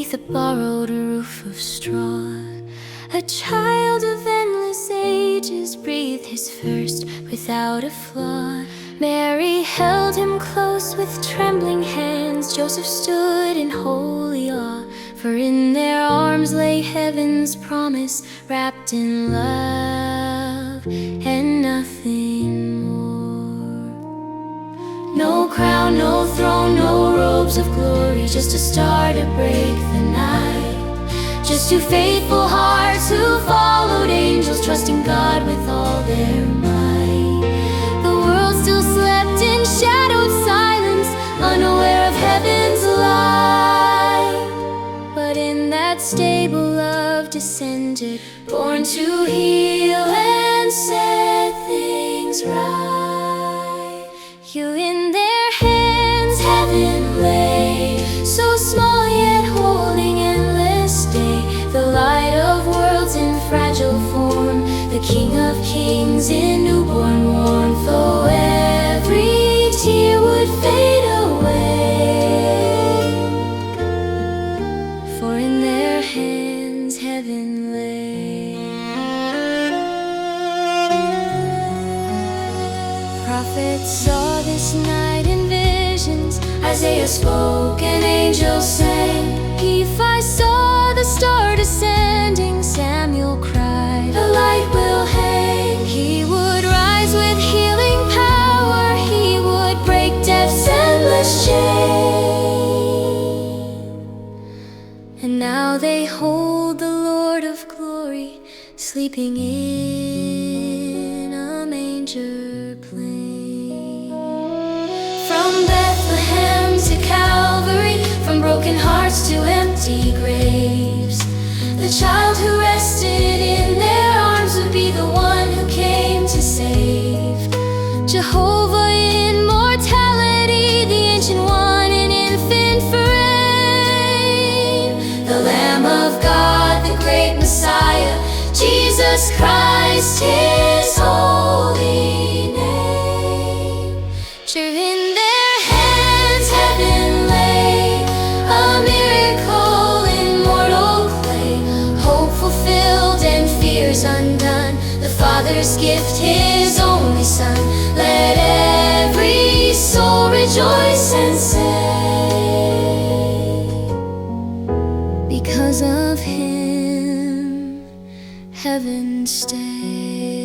beneath a borrowed roof of straw. A child of endless ages breathed his first without a flaw. Mary held him close with trembling hands. Joseph stood in holy awe, for in their arms lay heaven's promise, wrapped in love and nothing more. No crown, no throne, no robes of glory, just a star to break the night. Just two faithful hearts who followed angels, trusting God with all their might. The world still slept in shadowed silence, unaware of heaven's light. But in that stable love descended, born to heal and set things right. You in their hands heaven lay, so small yet holding endless day. The light of worlds in fragile form, the King of kings in newborn warmth. Though every tear would fade away, for in their hands heaven lay. Prophets saw this night in visions, Isaiah spoke and angels sang. Nephi saw the star descending, Samuel cried, the light will hang. He would rise with healing power, he would break death's endless chain. And now they hold the Lord of glory, sleeping in a manger plain. From Bethlehem to Calvary, from broken hearts to empty graves, the child who rested in their arms would be the one who came to save. Jehovah in mortality, the ancient one, an infant for reign. The Lamb of God, the great Messiah, Jesus Christ, his holy name. Sure in their hands heaven lay, a miracle in mortal clay. Hope fulfilled and fears undone, the Father's gift, his only Son. Let every soul rejoice and say, because of him heaven stays.